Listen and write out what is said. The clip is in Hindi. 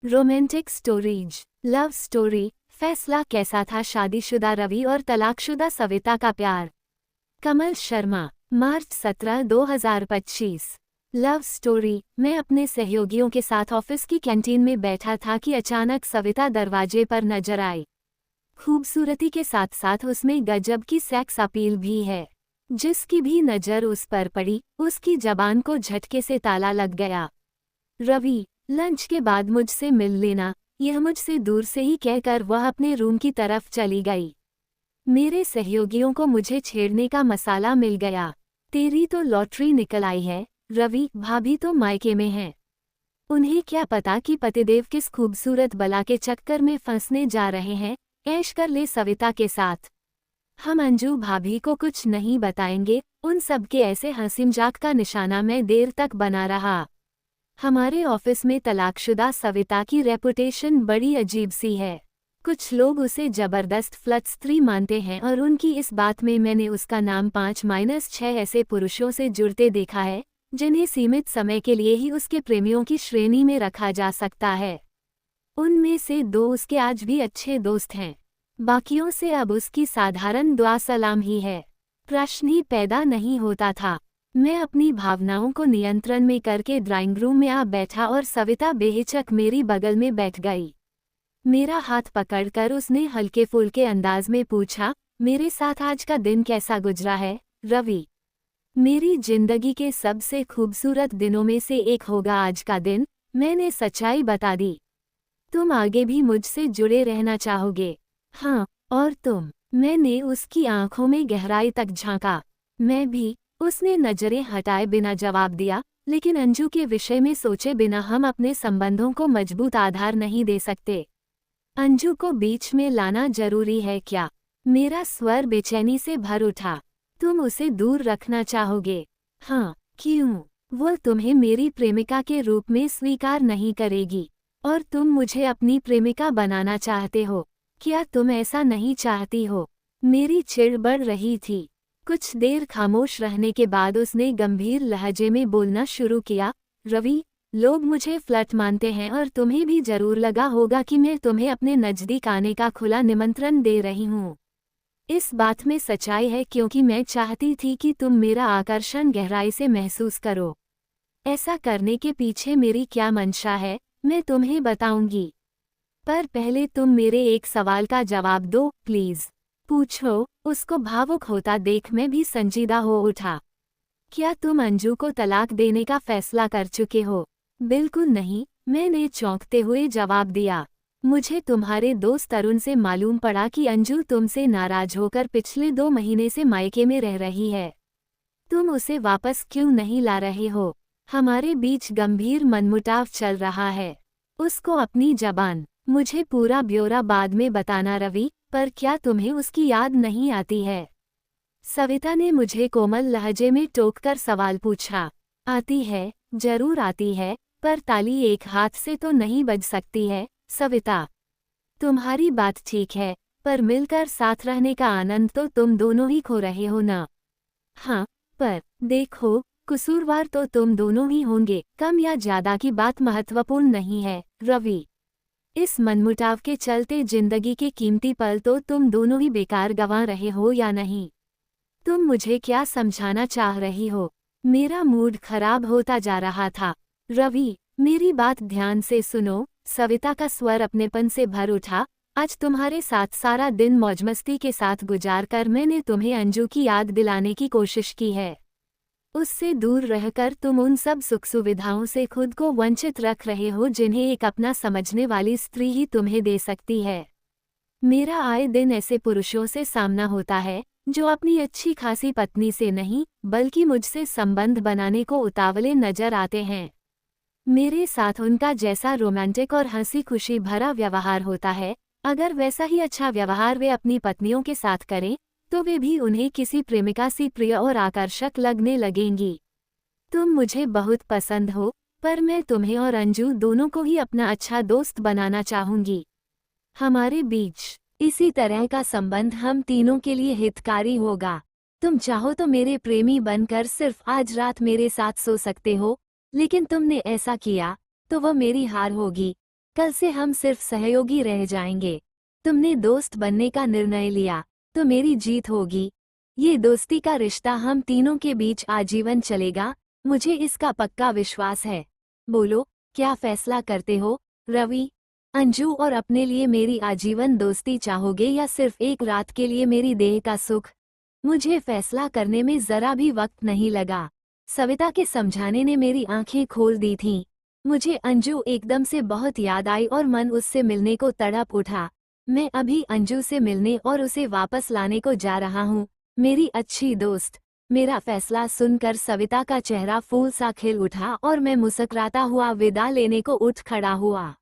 Romantic stories, love story. फैसला कैसा था शादीशुदा रवि और तलाकशुदा सविता का प्यार। कमल शर्मा, मार्च 17, 2025। Love story. मैं अपने सहयोगियों के साथ ऑफिस की कैंटीन में बैठा था कि अचानक सविता दरवाजे पर नजर आई। खूबसूरती के साथ साथ उसमें गजब की सेक्स अपील भी है। जिसकी भी नजर उस पर पड़ी, उसकी जबान को झटके से ताला लग गया। रवि, लंच के बाद मुझसे मिल लेना, यह मुझसे दूर से ही कहकर वह अपने रूम की तरफ चली गई। मेरे सहयोगियों को मुझे छेड़ने का मसाला मिल गया। तेरी तो लॉटरी निकल आई है रवि, भाभी तो मायके में हैं। उन्हें क्या पता कि पतिदेव किस खूबसूरत बला के चक्कर में फंसने जा रहे हैं। ऐश कर ले सविता के साथ। हम अंजू भाभी को कुछ नहीं बताएंगे। उन सब के ऐसे हंसी मजाक का निशाना मैं देर तक बना रहा। हमारे ऑफिस में तलाकशुदा सविता की रेपुटेशन बड़ी अजीब सी है। कुछ लोग उसे जबरदस्त फ्लर्ट स्त्री मानते हैं और उनकी इस बात में मैंने उसका नाम 5-6 ऐसे पुरुषों से जुड़ते देखा है जिन्हें सीमित समय के लिए ही उसके प्रेमियों की श्रेणी में रखा जा सकता है। उनमें से 2 उसके आज भी अच्छे दोस्त हैं। बाकियों से अब उसकी साधारण दुआ सलाम ही है। प्रश्न ही पैदा नहीं होता था। मैं अपनी भावनाओं को नियंत्रण में करके ड्राइंग रूम में आ बैठा और सविता बेहिचक मेरी बगल में बैठ गई। मेरा हाथ पकड़कर उसने हल्के फुल्के अंदाज में पूछा, मेरे साथ आज का दिन कैसा गुजरा है रवि? मेरी जिंदगी के सबसे खूबसूरत दिनों में से एक होगा आज का दिन, मैंने सच्चाई बता दी। तुम आगे भी मुझसे जुड़े रहना चाहोगे? हाँ, और तुम? मैंने उसकी आंखों में गहराई तक झांका। मैं भी, उसने नजरें हटाए बिना जवाब दिया। लेकिन अंजू के विषय में सोचे बिना हम अपने संबंधों को मजबूत आधार नहीं दे सकते। अंजू को बीच में लाना जरूरी है क्या? मेरा स्वर बेचैनी से भर उठा। तुम उसे दूर रखना चाहोगे? हाँ, क्यों? वो तुम्हें मेरी प्रेमिका के रूप में स्वीकार नहीं करेगी और तुम मुझे अपनी प्रेमिका बनाना चाहते हो। क्या तुम ऐसा नहीं चाहती हो? मेरी चिढ़ बढ़ रही थी। कुछ देर खामोश रहने के बाद उसने गंभीर लहजे में बोलना शुरू किया, रवि, लोग मुझे फ्लर्ट मानते हैं और तुम्हें भी जरूर लगा होगा कि मैं तुम्हें अपने नजदीक आने का खुला निमंत्रण दे रही हूँ। इस बात में सच्चाई है क्योंकि मैं चाहती थी कि तुम मेरा आकर्षण गहराई से महसूस करो। ऐसा करने के पीछे मेरी क्या मंशा है, मैं तुम्हें बताऊंगी। पर पहले तुम मेरे एक सवाल का जवाब दो प्लीज। पूछो। उसको भावुक होता देख मैं भी संजीदा हो उठा। क्या तुम अंजू को तलाक देने का फैसला कर चुके हो? बिल्कुल नहीं, मैंने चौंकते हुए जवाब दिया। मुझे तुम्हारे दोस्त अरुण से मालूम पड़ा कि अंजू तुमसे नाराज होकर पिछले 2 महीने से मायके में रह रही है। तुम उसे वापस क्यों नहीं ला रहे हो? हमारे बीच गंभीर मनमुटाव चल रहा है। उसको अपनी जबान। मुझे पूरा ब्यौरा बाद में बताना रवि, पर क्या तुम्हें उसकी याद नहीं आती है? सविता ने मुझे कोमल लहजे में टोककर सवाल पूछा। आती है, जरूर आती है, पर ताली एक हाथ से तो नहीं बज सकती है सविता। तुम्हारी बात ठीक है, पर मिलकर साथ रहने का आनंद तो तुम दोनों ही खो रहे हो ना। हाँ, पर देखो, कसूरवार तो तुम दोनों ही होंगे। कम या ज्यादा की बात महत्वपूर्ण नहीं है रवि। इस मनमुटाव के चलते जिंदगी के कीमती पल तो तुम दोनों ही बेकार गंवा रहे हो या नहीं? तुम मुझे क्या समझाना चाह रही हो? मेरा मूड खराब होता जा रहा था। रवि, मेरी बात ध्यान से सुनो। सविता का स्वर अपनेपन से भर उठा। आज तुम्हारे साथ सारा दिन मौजमस्ती के साथ गुजार कर मैंने तुम्हें अंजू की याद दिलाने की कोशिश की है। उससे दूर रहकर तुम उन सब सुख सुविधाओं से खुद को वंचित रख रहे हो जिन्हें एक अपना समझने वाली स्त्री ही तुम्हें दे सकती है। मेरा आए दिन ऐसे पुरुषों से सामना होता है जो अपनी अच्छी खासी पत्नी से नहीं बल्कि मुझसे संबंध बनाने को उतावले नजर आते हैं। मेरे साथ उनका जैसा रोमांटिक और हंसी खुशी भरा व्यवहार होता है, अगर वैसा ही अच्छा व्यवहार वे अपनी पत्नियों के साथ करें तो वे भी उन्हें किसी प्रेमिका सी प्रिय और आकर्षक लगने लगेंगी। तुम मुझे बहुत पसंद हो, पर मैं तुम्हें और अंजू दोनों को ही अपना अच्छा दोस्त बनाना चाहूंगी। हमारे बीच इसी तरह का संबंध हम तीनों के लिए हितकारी होगा। तुम चाहो तो मेरे प्रेमी बनकर सिर्फ आज रात मेरे साथ सो सकते हो, लेकिन तुमने ऐसा किया तो वह मेरी हार होगी। कल से हम सिर्फ सहयोगी रह जाएंगे। तुमने दोस्त बनने का निर्णय लिया तो मेरी जीत होगी। ये दोस्ती का रिश्ता हम तीनों के बीच आजीवन चलेगा, मुझे इसका पक्का विश्वास है। बोलो, क्या फैसला करते हो, रवि? अंजू, और अपने लिए मेरी आजीवन दोस्ती चाहोगे या सिर्फ एक रात के लिए मेरी देह का सुख? मुझे फैसला करने में जरा भी वक्त नहीं लगा। सविता के समझाने ने मेरी आंखें खोल दी थीं। मुझे अंजू एकदम से बहुत याद आई और मन उससे मिलने को तड़प उठा। मैं अभी अंजू से मिलने और उसे वापस लाने को जा रहा हूँ, मेरी अच्छी दोस्त। मेरा फैसला सुनकर सविता का चेहरा फूल सा खिल उठा और मैं मुस्कुराता हुआ विदा लेने को उठ खड़ा हुआ।